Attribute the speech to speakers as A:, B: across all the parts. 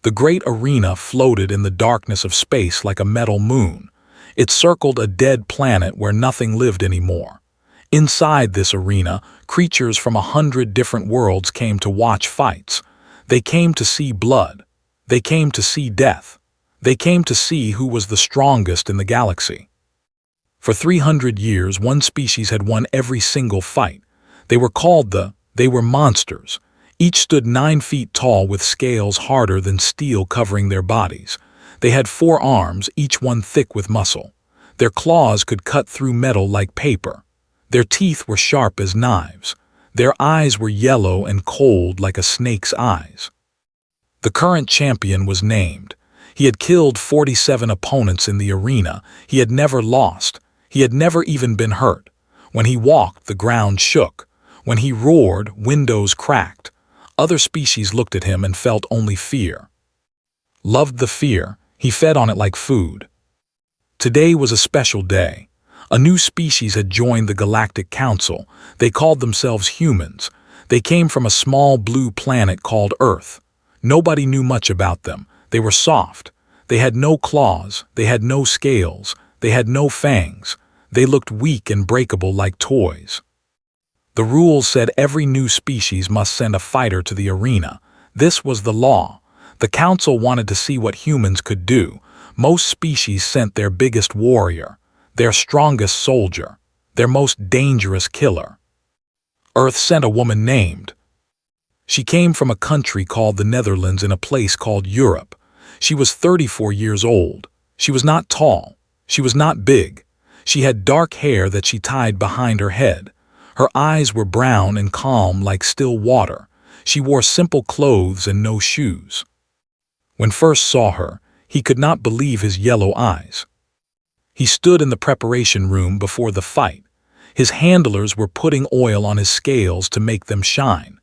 A: The great arena floated in the darkness of space like a metal moon. It circled a dead planet where nothing lived anymore. Inside this arena, creatures from 100 different worlds came to watch fights. They came to see blood. They came to see death. They came to see who was the strongest in the galaxy. For 300 years, one species had won every single fight. They were called they were monsters. Each stood 9 feet tall with scales harder than steel covering their bodies. They had 4 arms, each one thick with muscle. Their claws could cut through metal like paper. Their teeth were sharp as knives. Their eyes were yellow and cold like a snake's eyes. The current champion was named. He had killed 47 opponents in the arena. He had never lost. He had never even been hurt. When he walked, the ground shook. When he roared, windows cracked. Other species looked at him and felt only fear. Loved the fear. He fed on it like food. Today was a special day. A new species had joined the Galactic Council. They called themselves humans. They came from a small blue planet called Earth. Nobody knew much about them. They were soft. They had no claws. They had no scales. They had no fangs. They looked weak and breakable like toys. The rules said every new species must send a fighter to the arena. This was the law. The council wanted to see what humans could do. Most species sent their biggest warrior, their strongest soldier, their most dangerous killer. Earth sent a woman named. She came from a country called the Netherlands in a place called Europe. She was 34 years old. She was not tall. She was not big. She had dark hair that she tied behind her head. Her eyes were brown and calm like still water. She wore simple clothes and no shoes. When first saw her, he could not believe his yellow eyes. He stood in the preparation room before the fight. His handlers were putting oil on his scales to make them shine.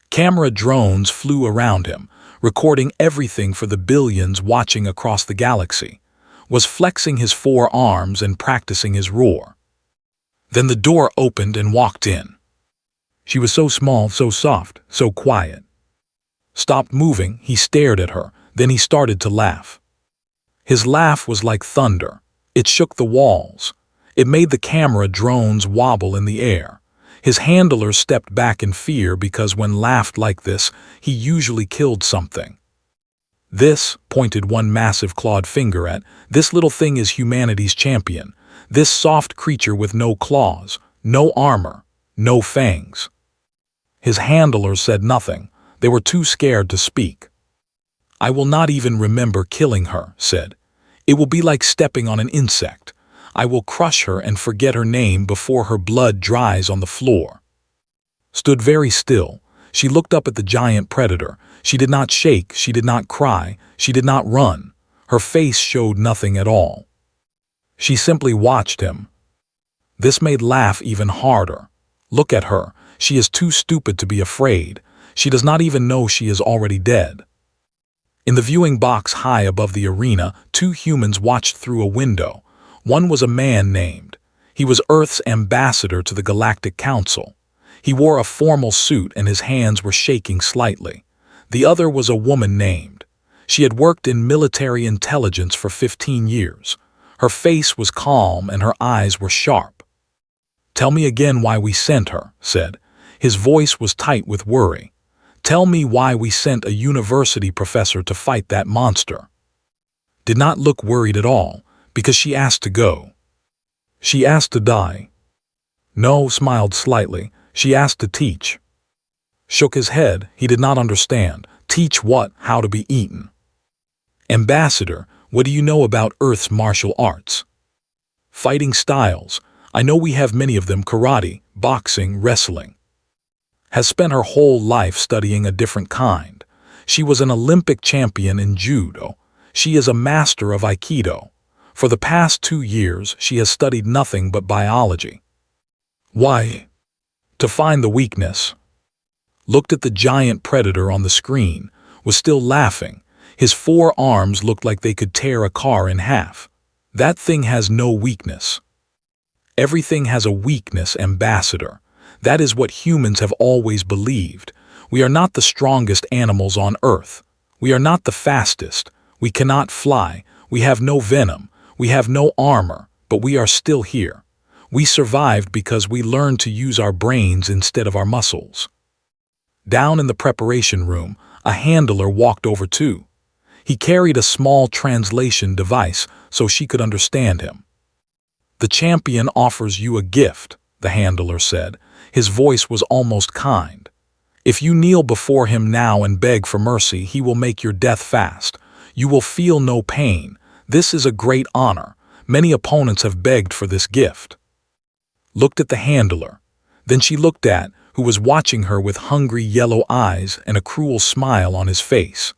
A: Camera drones flew around him, recording everything for the billions watching across the galaxy. Was flexing his 4 arms and practicing his roar. Then the door opened and walked in. She was so small, so soft, so quiet. Stopped moving, he stared at her, then he started to laugh. His laugh was like thunder. It shook the walls. It made the camera drones wobble in the air. His handlers stepped back in fear because when laughed like this, he usually killed something. This, pointed one massive clawed finger at, this little thing is humanity's champion. This soft creature with no claws, no armor, no fangs. His handlers said nothing. They were too scared to speak. I will not even remember killing her, said. It will be like stepping on an insect. I will crush her and forget her name before her blood dries on the floor. Stood very still. She looked up at the giant predator. She did not shake, she did not cry, she did not run. Her face showed nothing at all. She simply watched him. This made laugh even harder. Look at her. She is too stupid to be afraid. She does not even know she is already dead. In the viewing box high above the arena, 2 humans watched through a window. One was a man named. He was Earth's ambassador to the Galactic Council. He wore a formal suit and his hands were shaking slightly. The other was a woman named. She had worked in military intelligence for 15 years. Her face was calm and her eyes were sharp. Tell me again why we sent her, said. His voice was tight with worry. Tell me why we sent a university professor to fight that monster. Did not look worried at all, because she asked to go. She asked to die. No, smiled slightly. She asked to teach. Shook his head. He did not understand. Teach what? How to be eaten. Ambassador, what do you know about Earth's martial arts? Fighting styles. I know we have many of them: karate, boxing, wrestling. Has spent her whole life studying a different kind. She was an Olympic champion in judo. She is a master of aikido. For the past 2 years, she has studied nothing but biology. Why? To find the weakness. Looked at the giant predator on the screen, was still laughing. His 4 arms looked like they could tear a car in half. That thing has no weakness. Everything has a weakness, ambassador. That is what humans have always believed. We are not the strongest animals on Earth. We are not the fastest. We cannot fly. We have no venom. We have no armor, but we are still here. We survived because we learned to use our brains instead of our muscles." Down in the preparation room, a handler walked over too. He carried a small translation device so she could understand him. "The champion offers you a gift," the handler said. His voice was almost kind. "If you kneel before him now and beg for mercy, he will make your death fast. You will feel no pain. This is a great honor. Many opponents have begged for this gift." Looked at the handler. Then she looked at who was watching her with hungry yellow eyes and a cruel smile on his face.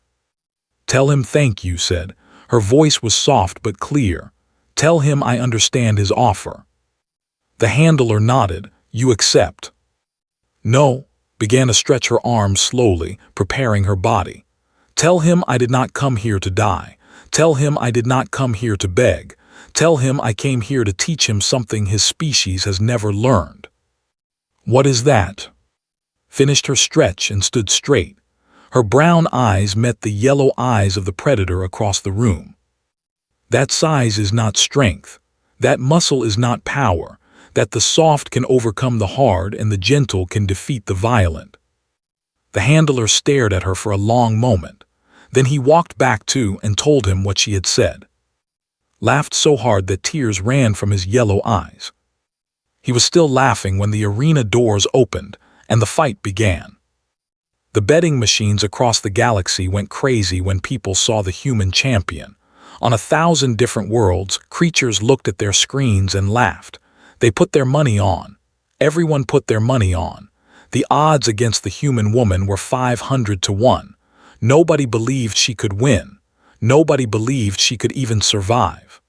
A: "Tell him thank you," said. Her voice was soft but clear. "Tell him I understand his offer." The handler nodded. "You accept?" "No," began to stretch her arms slowly, preparing her body. "Tell him I did not come here to die. Tell him I did not come here to beg. Tell him I came here to teach him something his species has never learned." "What is that?" Finished her stretch and stood straight. Her brown eyes met the yellow eyes of the predator across the room. "That size is not strength. That muscle is not power. That the soft can overcome the hard and the gentle can defeat the violent." The handler stared at her for a long moment. Then he walked back to and told him what she had said. Laughed so hard that tears ran from his yellow eyes. He was still laughing when the arena doors opened and the fight began. The betting machines across the galaxy went crazy when people saw the human champion. On 1,000 different worlds, creatures looked at their screens and laughed. They put their money on. Everyone put their money on. The odds against the human woman were 500 to 1. Nobody believed she could win. Nobody believed she could even survive.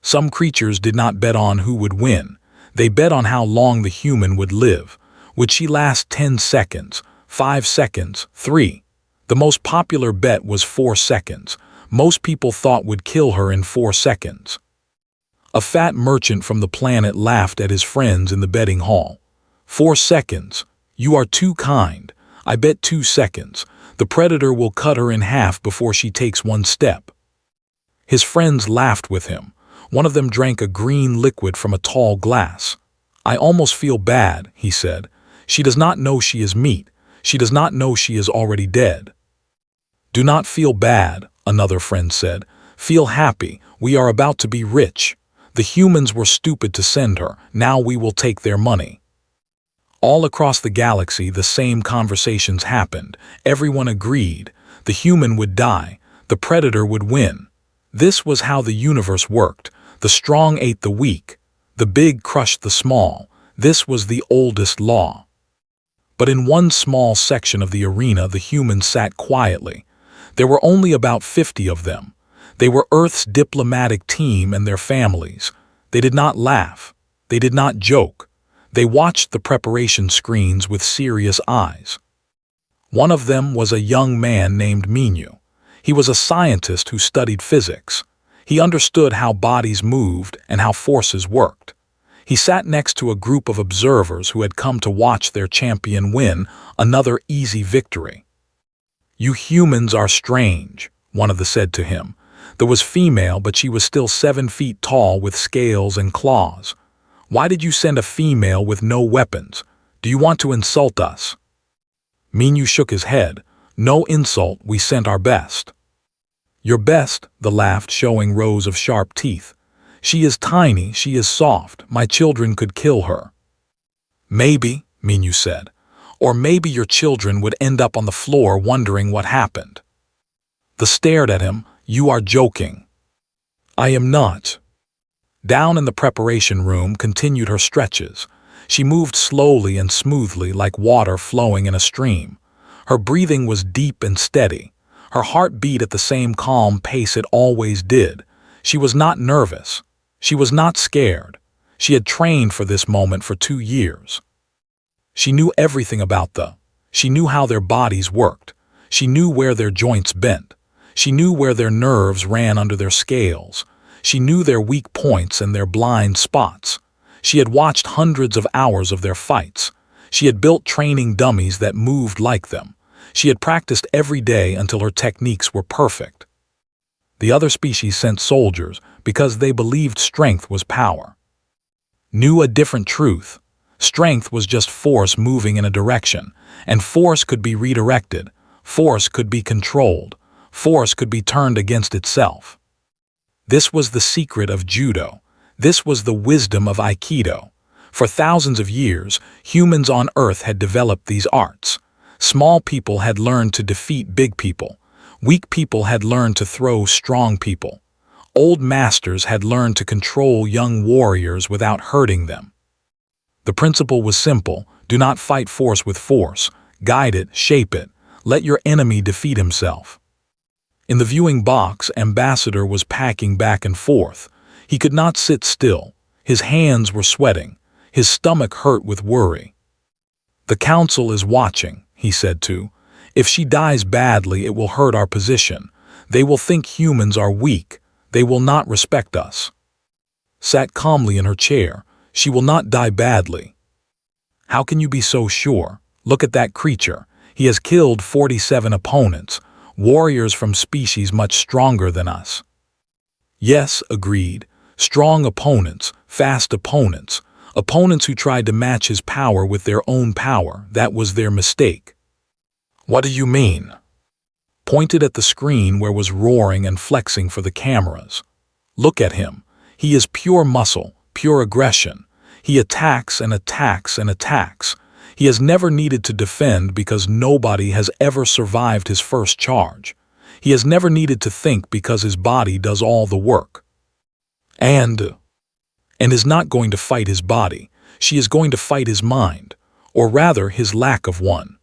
A: Some creatures did not bet on who would win. They bet on how long the human would live. Would she last 10 seconds, 5 seconds, 3? The most popular bet was 4 seconds. Most people thought would kill her in 4 seconds. A fat merchant from the planet laughed at his friends in the betting hall. 4 seconds. You are too kind. I bet 2 seconds. The predator will cut her in half before she takes 1 step. His friends laughed with him. One of them drank a green liquid from a tall glass. "I almost feel bad," he said. "She does not know she is meat. She does not know she is already dead." "Do not feel bad," another friend said. "Feel happy. We are about to be rich. The humans were stupid to send her. Now we will take their money." All across the galaxy, the same conversations happened. Everyone agreed. The human would die. The predator would win. This was how the universe worked. The strong ate the weak. The big crushed the small. This was the oldest law. But in one small section of the arena, the humans sat quietly. There were only about 50 of them. They were Earth's diplomatic team and their families. They did not laugh. They did not joke. They watched the preparation screens with serious eyes. One of them was a young man named Minu. He was a scientist who studied physics. He understood how bodies moved and how forces worked. He sat next to a group of observers who had come to watch their champion win another easy victory. "You humans are strange," one of them said to him. There was female, but she was still 7 feet tall with scales and claws. "Why did you send a female with no weapons? Do you want to insult us?" Minu shook his head. "No insult, we sent our best." "Your best," the laughed, showing rows of sharp teeth. "She is tiny, she is soft, my children could kill her." "Maybe," Minu said. "Or maybe your children would end up on the floor wondering what happened." They stared at him. "You are joking." "I am not." Down in the preparation room continued her stretches. She moved slowly and smoothly like water flowing in a stream. Her breathing was deep and steady. Her heart beat at the same calm pace it always did. She was not nervous. She was not scared. She had trained for this moment for 2 years. She knew everything about them. She knew how their bodies worked. She knew where their joints bent. She knew where their nerves ran under their scales. She knew their weak points and their blind spots. She had watched hundreds of hours of their fights. She had built training dummies that moved like them. She had practiced every day until her techniques were perfect. The other species sent soldiers because they believed strength was power. Knew a different truth. Strength was just force moving in a direction, and force could be redirected, force could be controlled, force could be turned against itself. This was the secret of judo. This was the wisdom of Aikido. For thousands of years, humans on Earth had developed these arts. Small people had learned to defeat big people. Weak people had learned to throw strong people. Old masters had learned to control young warriors without hurting them. The principle was simple: do not fight force with force. Guide it, shape it. Let your enemy defeat himself. In the viewing box, Ambassador was packing back and forth. He could not sit still. His hands were sweating. His stomach hurt with worry. "The council is watching," he said to. "If she dies badly, it will hurt our position. They will think humans are weak. They will not respect us." Sat calmly in her chair. "She will not die badly." "How can you be so sure? Look at that creature. He has killed 47 opponents, warriors from species much stronger than us." "Yes," agreed. "Strong opponents, fast opponents, opponents who tried to match his power with their own power. That was their mistake." "What do you mean?" Pointed at the screen where was roaring and flexing for the cameras. "Look at him. He is pure muscle, pure aggression. He attacks and attacks and attacks. He has never needed to defend because nobody has ever survived his first charge. He has never needed to think because his body does all the work. And is not going to fight his body. She is going to fight his mind, or rather his lack of one."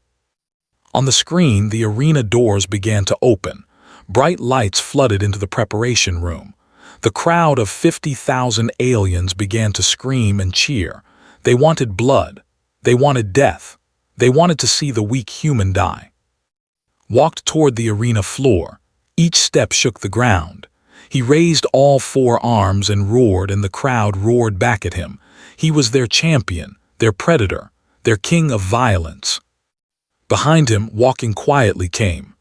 A: On the screen, the arena doors began to open. Bright lights flooded into the preparation room. The crowd of 50,000 aliens began to scream and cheer. They wanted blood. They wanted death. They wanted to see the weak human die. Walked toward the arena floor. Each step shook the ground. He raised all 4 arms and roared, and the crowd roared back at him. He was their champion, their predator, their king of violence. Behind him, walking quietly, came.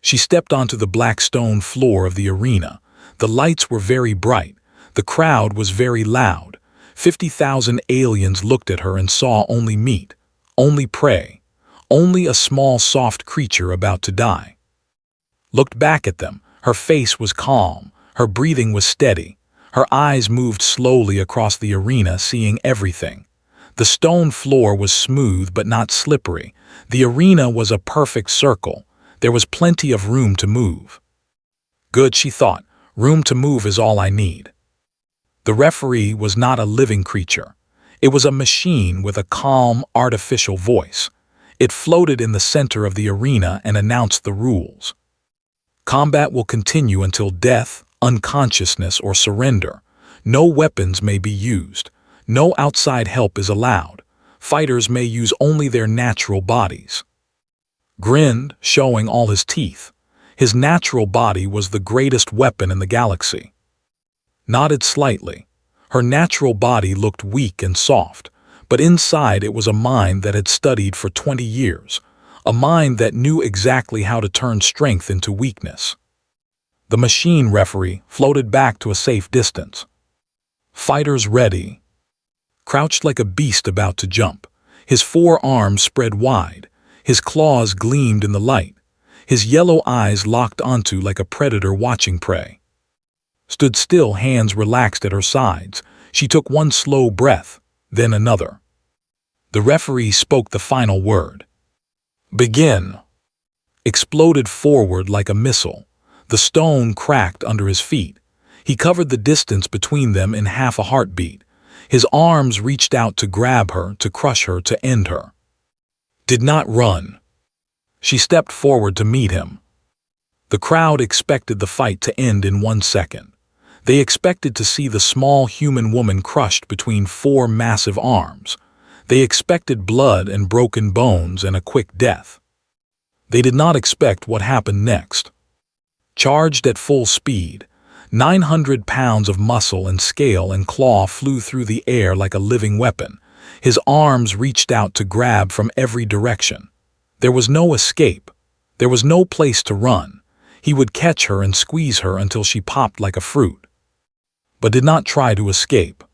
A: She stepped onto the black stone floor of the arena. The lights were very bright. The crowd was very loud. 50,000 aliens looked at her and saw only meat, only prey, only a small soft creature about to die. Looked back at them. Her face was calm. Her breathing was steady. Her eyes moved slowly across the arena, seeing everything. The stone floor was smooth but not slippery. The arena was a perfect circle. There was plenty of room to move. Good, she thought. Room to move is all I need. The referee was not a living creature. It was a machine with a calm, artificial voice. It floated in the center of the arena and announced the rules. Combat will continue until death, unconsciousness, or surrender. No weapons may be used. No outside help is allowed. Fighters may use only their natural bodies. Grinned, showing all his teeth. His natural body was the greatest weapon in the galaxy. Nodded slightly. Her natural body looked weak and soft, but inside it was a mind that had studied for 20 years, a mind that knew exactly how to turn strength into weakness. The machine referee floated back to a safe distance. Fighters ready. Crouched like a beast about to jump. His 4 arms spread wide. His claws gleamed in the light. His yellow eyes locked onto like a predator watching prey. Stood still, hands relaxed at her sides. She took one slow breath, then another. The referee spoke the final word. "Begin." Exploded forward like a missile. The stone cracked under his feet. He covered the distance between them in half a heartbeat. His arms reached out to grab her, to crush her, to end her. Did not run. She stepped forward to meet him. The crowd expected the fight to end in 1 second. They expected to see the small human woman crushed between 4 massive arms. They expected blood and broken bones and a quick death. They did not expect what happened next. Charged at full speed, 900 pounds of muscle and scale and claw flew through the air like a living weapon. His arms reached out to grab from every direction. There was no escape. There was no place to run. He would catch her and squeeze her until she popped like a fruit, but did not try to escape.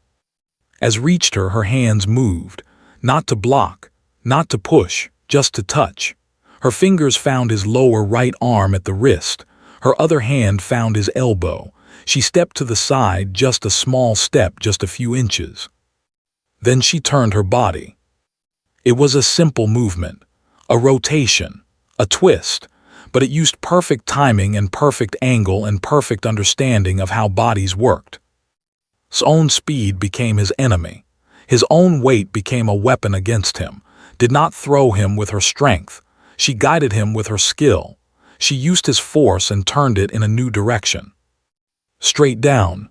A: As reached her, her hands moved, not to block, not to push, just to touch. Her fingers found his lower right arm at the wrist. Her other hand found his elbow. She stepped to the side, just a small step, just a few inches. Then she turned her body. It was a simple movement, a rotation, a twist, but it used perfect timing and perfect angle and perfect understanding of how bodies worked. His own speed became his enemy. His own weight became a weapon against him. Did not throw him with her strength. She guided him with her skill. She used his force and turned it in a new direction. Straight down.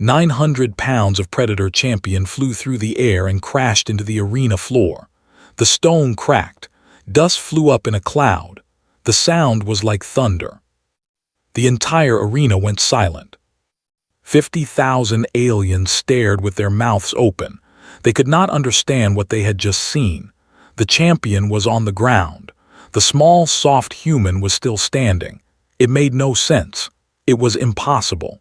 A: 900 pounds of Predator Champion flew through the air and crashed into the arena floor. The stone cracked. Dust flew up in a cloud. The sound was like thunder. The entire arena went silent. 50,000 aliens stared with their mouths open. They could not understand what they had just seen. The champion was on the ground. The small, soft human was still standing. It made no sense. It was impossible.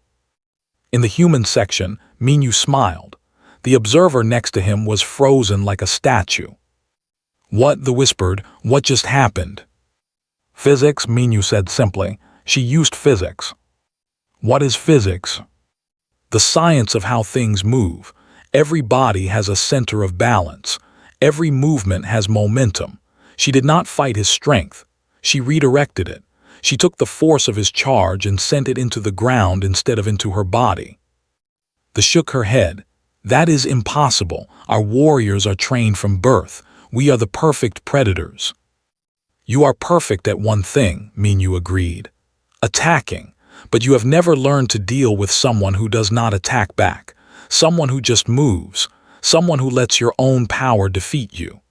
A: In the human section, Minyu smiled. The observer next to him was frozen like a statue. "What?" they whispered. "What just happened?" "Physics," Minyu said simply. "She used physics." "What is physics?" "The science of how things move. Every body has a center of balance. Every movement has momentum. She did not fight his strength. She redirected it. She took the force of his charge and sent it into the ground instead of into her body." They shook her head. "That is impossible. Our warriors are trained from birth. We are the perfect predators." "You are perfect at one thing," Minyu agreed. "Attacking. But you have never learned to deal with someone who does not attack back. Someone who just moves. Someone who lets your own power defeat you."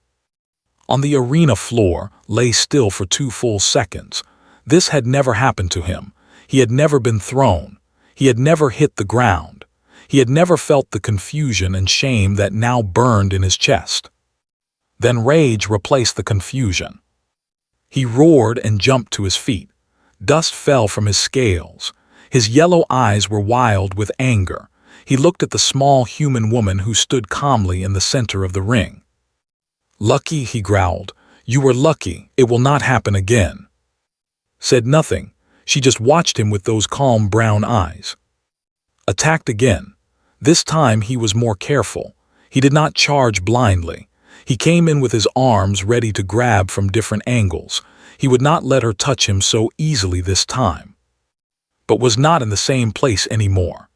A: On the arena floor, lay still for 2 full seconds. This had never happened to him. He had never been thrown. He had never hit the ground. He had never felt the confusion and shame that now burned in his chest. Then rage replaced the confusion. He roared and jumped to his feet. Dust fell from his scales. His yellow eyes were wild with anger. He looked at the small human woman who stood calmly in the center of the ring. "Lucky," he growled. "You were lucky. It will not happen again." Said nothing. She just watched him with those calm brown eyes. Attacked again. This time he was more careful. He did not charge blindly. He came in with his arms ready to grab from different angles. He would not let her touch him so easily this time. But was not in the same place anymore.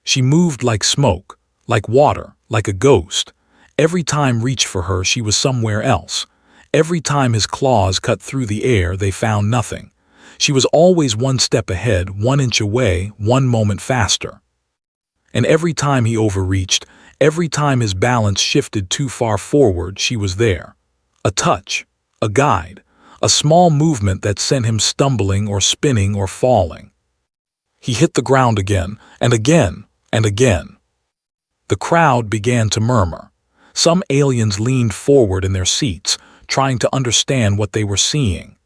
A: She moved like smoke, like water, like a ghost. Every time reached for her, she was somewhere else. Every time his claws cut through the air, they found nothing. She was always 1 step ahead, 1 inch away, 1 moment faster. And every time he overreached, every time his balance shifted too far forward, she was there. A touch, a guide, a small movement that sent him stumbling or spinning or falling. He hit the ground again, and again, and again. The crowd began to murmur. Some aliens leaned forward in their seats, trying to understand what they were seeing.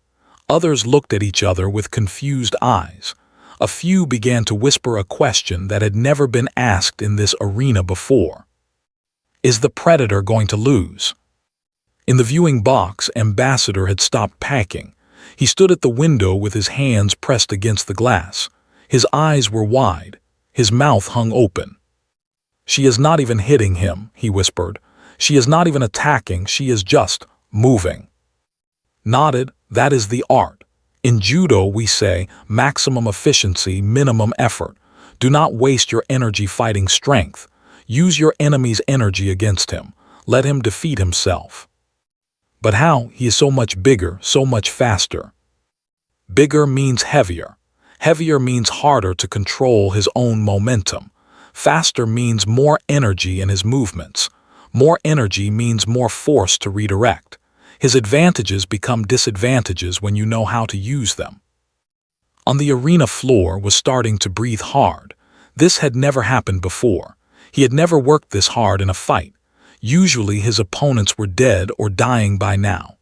A: Others looked at each other with confused eyes. A few began to whisper a question that had never been asked in this arena before. Is the Predator going to lose? In the viewing box, Ambassador had stopped packing. He stood at the window with his hands pressed against the glass. His eyes were wide. His mouth hung open. "She is not even hitting him," he whispered. "She is not even attacking, she is just moving." Nodded. "That is the art. In judo we say, maximum efficiency, minimum effort. Do not waste your energy fighting strength. Use your enemy's energy against him. Let him defeat himself." But how? He is so much bigger, so much faster. Bigger means heavier. Heavier means harder to control his own momentum. Faster means more energy in his movements. More energy means more force to redirect. His advantages become disadvantages when you know how to use them. On the arena floor was starting to breathe hard. This had never happened before. He had never worked this hard in a fight. Usually his opponents were dead or dying by now.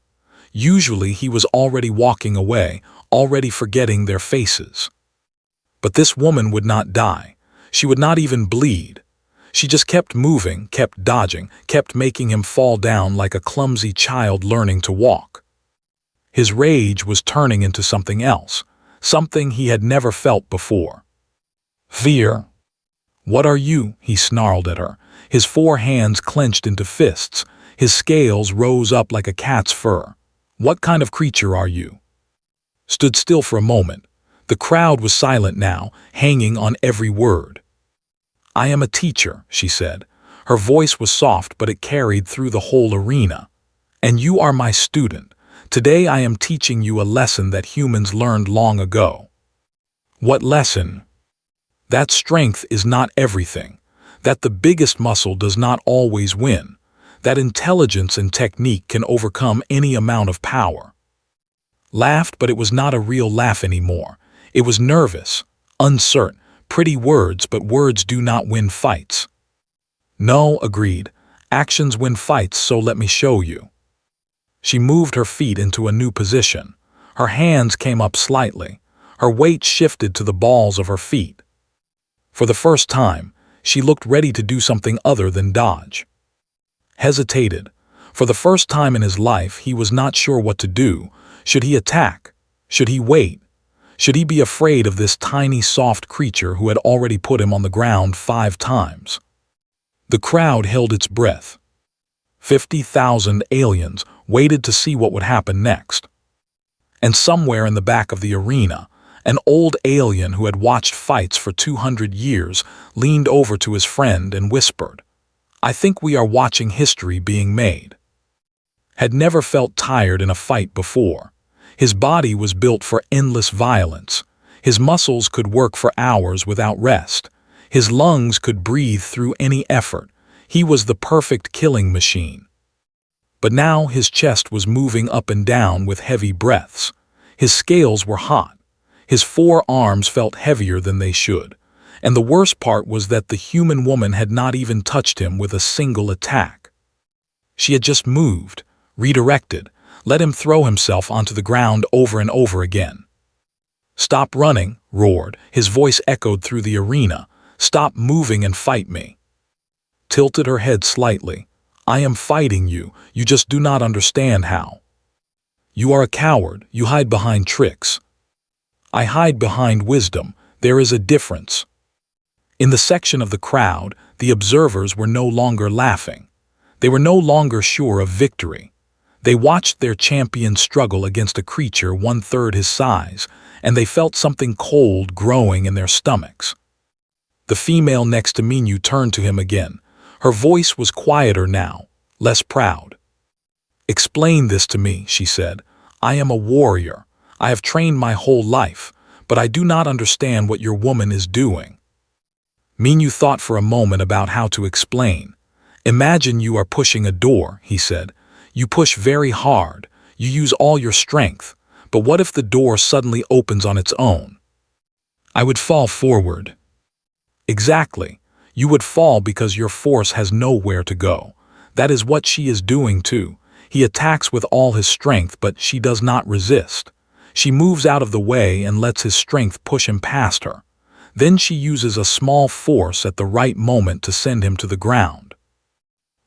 A: Usually he was already walking away, already forgetting their faces. But this woman would not die. She would not even bleed. She just kept moving, kept dodging, kept making him fall down like a clumsy child learning to walk. His rage was turning into something else, something he had never felt before. Fear. "What are you?" he snarled at her, his 4 hands clenched into fists. His scales rose up like a cat's fur. "What kind of creature are you?" Stood still for a moment. The crowd was silent now, hanging on every word. "I am a teacher," she said. Her voice was soft, but it carried through the whole arena. "And you are my student. Today I am teaching you a lesson that humans learned long ago." "What lesson?" That strength is not everything. That the biggest muscle does not always win. That intelligence and technique can overcome any amount of power. Laughed, but it was not a real laugh anymore. It was nervous, uncertain, pretty words, but words do not win fights. "No," agreed. "Actions win fights, so let me show you." She moved her feet into a new position. Her hands came up slightly. Her weight shifted to the balls of her feet. For the first time, she looked ready to do something other than dodge. Hesitated. For the first time in his life, he was not sure what to do. Should he attack? Should he wait? Should he be afraid of this tiny, soft creature who had already put him on the ground 5 times? The crowd held its breath. 50,000 aliens waited to see what would happen next. And somewhere in the back of the arena, an old alien who had watched fights for 200 years leaned over to his friend and whispered, "I think we are watching history being made." Had never felt tired in a fight before. His body was built for endless violence. His muscles could work for hours without rest. His lungs could breathe through any effort. He was the perfect killing machine. But now his chest was moving up and down with heavy breaths. His scales were hot. His 4 arms felt heavier than they should. And the worst part was that the human woman had not even touched him with a single attack. She had just moved, redirected, let him throw himself onto the ground over and over again. "Stop running," roared. His voice echoed through the arena. "Stop moving and fight me." Tilted her head slightly. "I am fighting you. You just do not understand how. You are a coward. You hide behind tricks. I hide behind wisdom. There is a difference." In the section of the crowd, the observers were no longer laughing. They were no longer sure of victory. They watched their champion struggle against a creature 1/3 his size, and they felt something cold growing in their stomachs. The female next to Minyu turned to him again. Her voice was quieter now, less proud. "Explain this to me," she said. "I am a warrior. I have trained my whole life, but I do not understand what your woman is doing." Minyu thought for a moment about how to explain. "Imagine you are pushing a door," he said. "You push very hard. You use all your strength. But what if the door suddenly opens on its own?" "I would fall forward." "Exactly. You would fall because your force has nowhere to go. That is what she is doing too. He attacks with all his strength, but she does not resist. She moves out of the way and lets his strength push him past her. Then she uses a small force at the right moment to send him to the ground.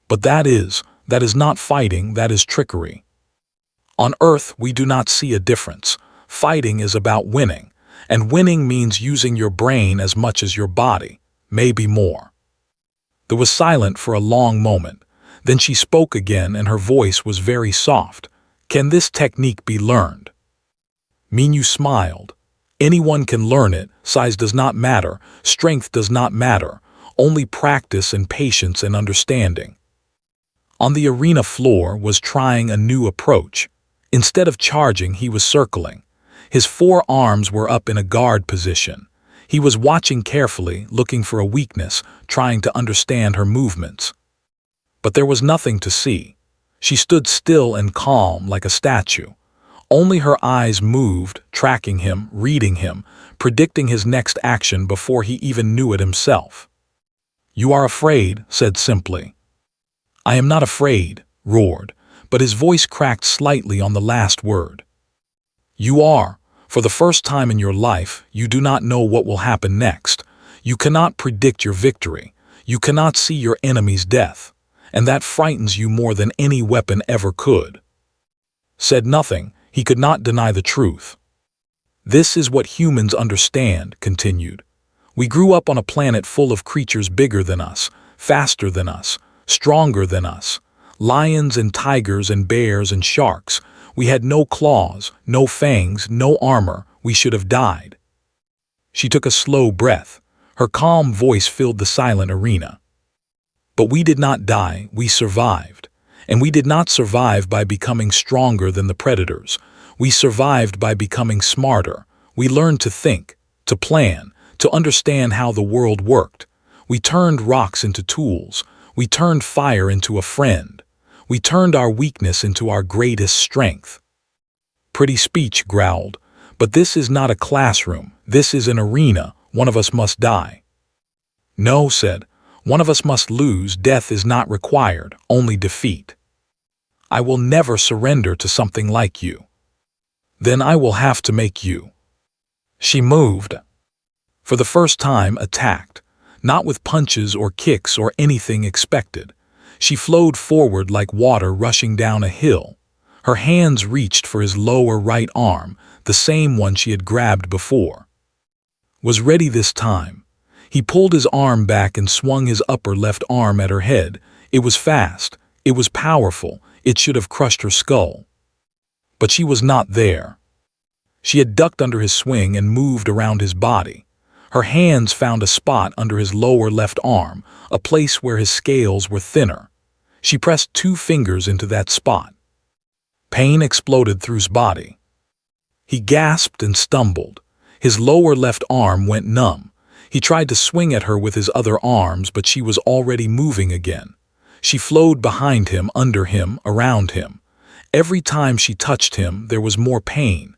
A: But that is not fighting, that is trickery. On Earth, we do not see a difference. Fighting is about winning, and winning means using your brain as much as your body, maybe more." There was silence for a long moment. Then she spoke again, and her voice was very soft. "Can this technique be learned?" Minyu smiled. "Anyone can learn it. Size does not matter. Strength does not matter. Only practice and patience and understanding." On the arena floor was trying a new approach. Instead of charging, he was circling. His 4 arms were up in a guard position. He was watching carefully, looking for a weakness, trying to understand her movements. But there was nothing to see. She stood still and calm like a statue. Only her eyes moved, tracking him, reading him, predicting his next action before he even knew it himself. "You are afraid," said simply. "I am not afraid," roared, but his voice cracked slightly on the last word. You are. For the first time in your life, you do not know what will happen next. You cannot predict your victory. You cannot see your enemy's death. And that frightens you more than any weapon ever could. Said nothing. He could not deny the truth. This is what humans understand, continued. We grew up on a planet full of creatures bigger than us, faster than us, stronger than us. Lions and tigers and bears and sharks. We had no claws, no fangs, no armor. We should have died. She took a slow breath. Her calm voice filled the silent arena. But we did not die, we survived. And we did not survive by becoming stronger than the predators. We survived by becoming smarter. We learned to think, to plan, to understand how the world worked. We turned rocks into tools. We turned fire into a friend. We turned our weakness into our greatest strength. Pretty speech, growled. But this is not a classroom. This is an arena. One of us must die. No, said. One of us must lose. Death is not required, only defeat. I will never surrender to something like you. Then I will have to make you. She moved. For the first time, attacked. Not with punches or kicks or anything expected. She flowed forward like water rushing down a hill. Her hands reached for his lower right arm, the same one she had grabbed before. Was ready this time. He pulled his arm back and swung his upper left arm at her head. It was fast. It was powerful. It should have crushed her skull. But she was not there. She had ducked under his swing and moved around his body. Her hands found a spot under his lower left arm, a place where his scales were thinner. She pressed 2 fingers into that spot. Pain exploded through his body. He gasped and stumbled. His lower left arm went numb. He tried to swing at her with his other arms, but she was already moving again. She flowed behind him, under him, around him. Every time she touched him, there was more pain.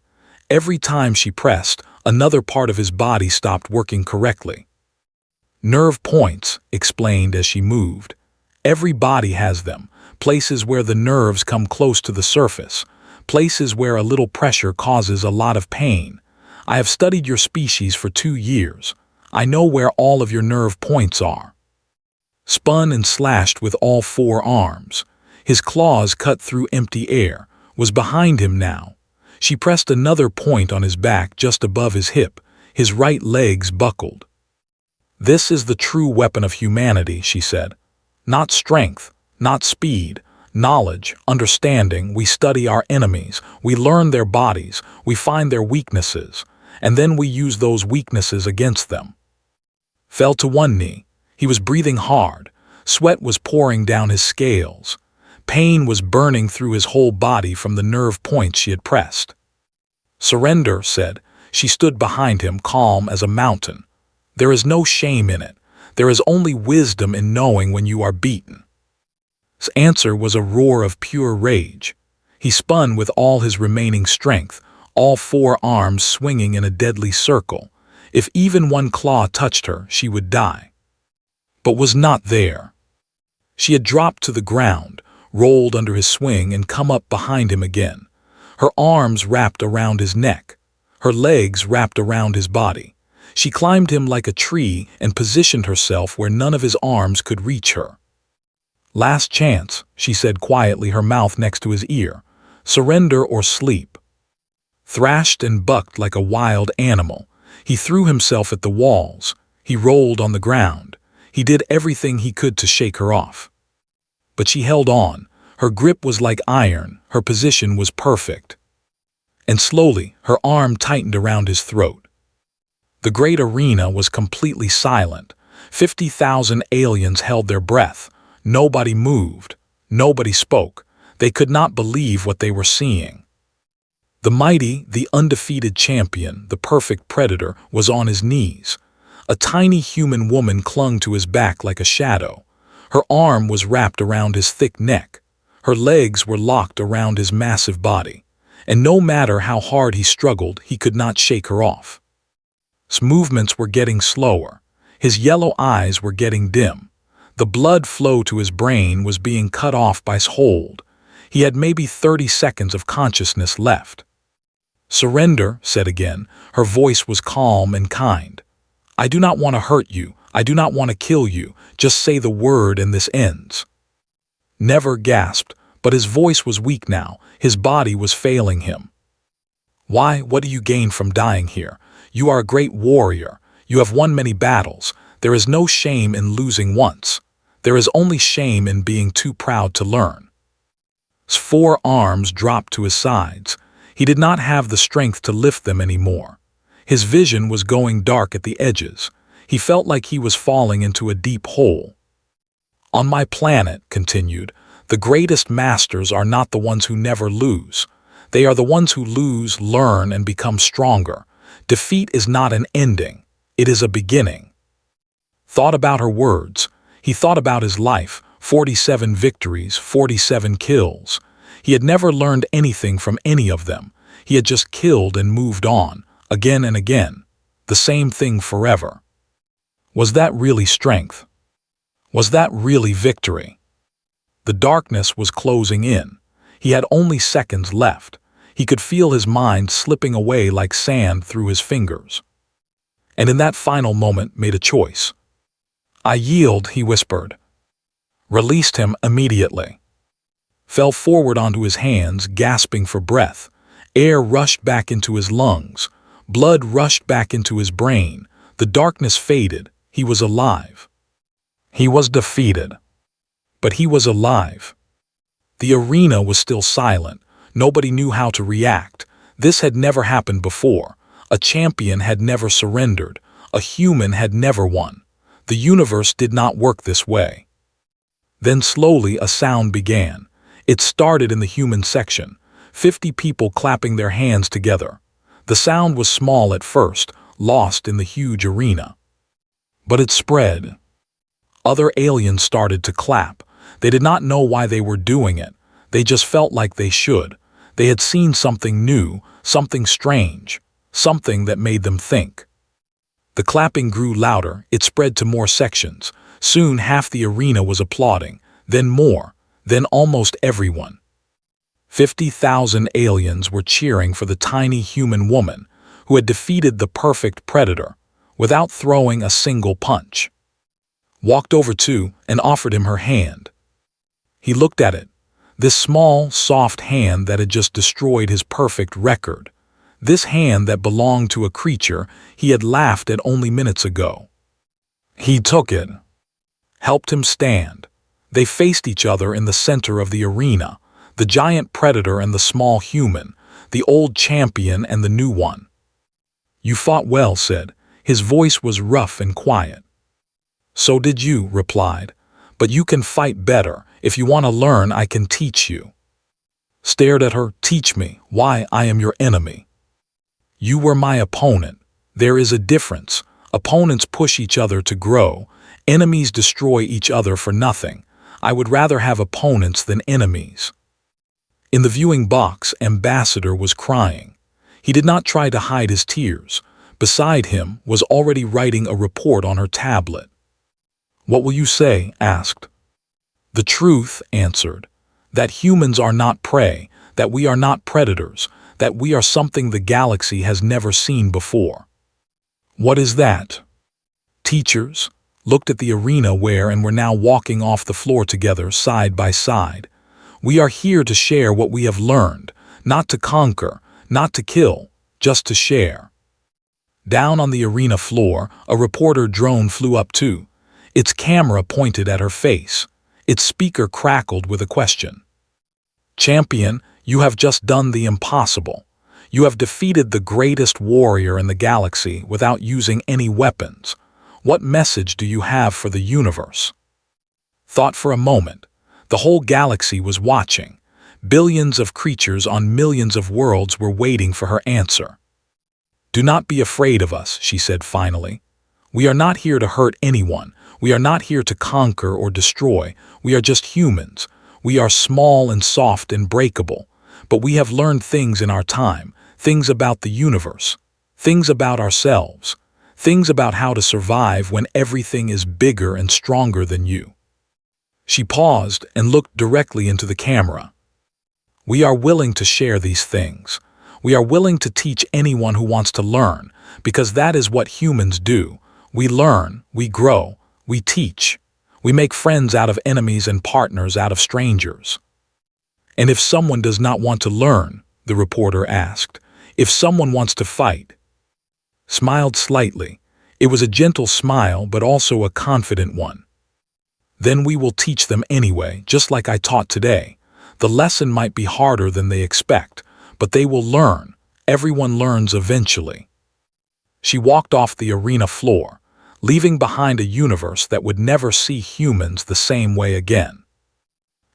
A: Every time she pressed, another part of his body stopped working correctly. Nerve points, explained as she moved. Every body has them, places where the nerves come close to the surface, places where a little pressure causes a lot of pain. I have studied your species for 2 years. I know where all of your nerve points are. Spun and slashed with all 4 arms. His claws cut through empty air, was behind him now. She pressed another point on his back just above his hip. His right legs buckled. This is the true weapon of humanity, she said. Not strength, not speed, knowledge, understanding. We study our enemies, we learn their bodies, we find their weaknesses, and then we use those weaknesses against them. Fell to one knee. He was breathing hard. Sweat was pouring down his scales. Pain was burning through his whole body from the nerve points she had pressed. Surrender, said. She stood behind him, calm as a mountain. There is no shame in it. There is only wisdom in knowing when you are beaten. His answer was a roar of pure rage. He spun with all his remaining strength, all 4 arms swinging in a deadly circle. If even one claw touched her, she would die. But was not there. She had dropped to the ground, rolled under his swing and come up behind him again. Her arms wrapped around his neck. Her legs wrapped around his body. She climbed him like a tree and positioned herself where none of his arms could reach her. Last chance, she said quietly, her mouth next to his ear. Surrender or sleep. Thrashed and bucked like a wild animal. He threw himself at the walls. He rolled on the ground. He did everything he could to shake her off. But she held on. Her grip was like iron. Her position was perfect. And slowly, her arm tightened around his throat. The great arena was completely silent. 50,000 aliens held their breath. Nobody moved. Nobody spoke. They could not believe what they were seeing. The mighty, the undefeated champion, the perfect predator, was on his knees. A tiny human woman clung to his back like a shadow. Her arm was wrapped around his thick neck. Her legs were locked around his massive body. And no matter how hard he struggled, he could not shake her off. His movements were getting slower. His yellow eyes were getting dim. The blood flow to his brain was being cut off by his hold. He had maybe 30 seconds of consciousness left. "Surrender," said again. Her voice was calm and kind. "I do not want to hurt you. I do not want to kill you. Just say the word and this ends." Never gasped, but his voice was weak now. His body was failing him. "Why, what do you gain from dying here? You are a great warrior. You have won many battles. There is no shame in losing once. There is only shame in being too proud to learn." His 4 arms dropped to his sides. He did not have the strength to lift them anymore. His vision was going dark at the edges. He felt like he was falling into a deep hole. "On my planet," continued, "the greatest masters are not the ones who never lose. They are the ones who lose, learn, and become stronger. Defeat is not an ending. It is a beginning." Thought about her words. He thought about his life, 47 victories, 47 kills. He had never learned anything from any of them. He had just killed and moved on, again and again. The same thing forever. Was that really strength? Was that really victory? The darkness was closing in. He had only seconds left. He could feel his mind slipping away like sand through his fingers. And in that final moment made a choice. "I yield," he whispered. Released him immediately. Fell forward onto his hands, gasping for breath. Air rushed back into his lungs. Blood rushed back into his brain. The darkness faded. He was alive. He was defeated. But he was alive. The arena was still silent. Nobody knew how to react. This had never happened before. A champion had never surrendered. A human had never won. The universe did not work this way. Then slowly a sound began. It started in the human section, 50 people clapping their hands together. The sound was small at first, lost in the huge arena. But it spread. Other aliens started to clap. They did not know why they were doing it. They just felt like they should. They had seen something new, something strange, something that made them think. The clapping grew louder. It spread to more sections. Soon half the arena was applauding, then more, then almost everyone. 50,000 aliens were cheering for the tiny human woman who had defeated the perfect predator without throwing a single punch. Walked over to and offered him her hand. He looked at it. This small, soft hand that had just destroyed his perfect record. This hand that belonged to a creature he had laughed at only minutes ago. He took it. Helped him stand. They faced each other in the center of the arena, the giant predator and the small human, the old champion and the new one. "You fought well," said. His voice was rough and quiet. "So did you," replied. "But you can fight better. If you want to learn, I can teach you." Stared at her. "Teach me. Why, I am your enemy." "You were my opponent. There is a difference. Opponents push each other to grow. Enemies destroy each other for nothing. I would rather have opponents than enemies." In the viewing box, Ambassador was crying. He did not try to hide his tears. Beside him was already writing a report on her tablet. "What will you say?" asked. "The truth," answered. "That humans are not prey, that we are not predators, that we are something the galaxy has never seen before." "What is that?" Teachers looked at the arena where and were now walking off the floor together, side by side. "We are here to share what we have learned, not to conquer, not to kill, just to share." Down on the arena floor, a reporter drone flew up too. Its camera pointed at her face. Its speaker crackled with a question. "Champion, you have just done the impossible. You have defeated the greatest warrior in the galaxy without using any weapons. What message do you have for the universe?" Thought for a moment. The whole galaxy was watching. Billions of creatures on millions of worlds were waiting for her answer. "Do not be afraid of us," she said finally. "We are not here to hurt anyone. We are not here to conquer or destroy. We are just humans. We are small and soft and breakable. But we have learned things in our time, things about the universe, things about ourselves, things about how to survive when everything is bigger and stronger than you." She paused and looked directly into the camera. We are willing to share these things. We are willing to teach anyone who wants to learn, because that is what humans do. We learn, we grow, we teach. We make friends out of enemies and partners out of strangers. And if someone does not want to learn, the reporter asked, if someone wants to fight, smiled slightly. It was a gentle smile, but also a confident one. Then we will teach them anyway, just like I taught today. The lesson might be harder than they expect, but they will learn. Everyone learns eventually. She walked off the arena floor, leaving behind a universe that would never see humans the same way again.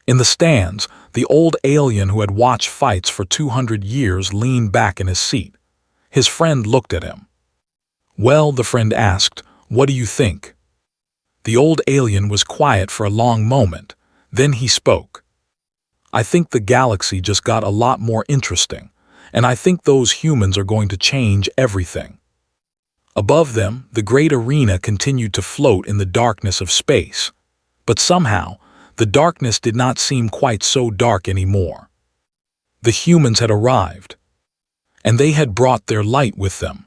A: In the stands, the old alien who had watched fights for 200 years leaned back in his seat. His friend looked at him. Well, the friend asked, what do you think? The old alien was quiet for a long moment. Then he spoke. I think the galaxy just got a lot more interesting, and I think those humans are going to change everything. Above them, the great arena continued to float in the darkness of space. But somehow, the darkness did not seem quite so dark anymore. The humans had arrived, and they had brought their light with them.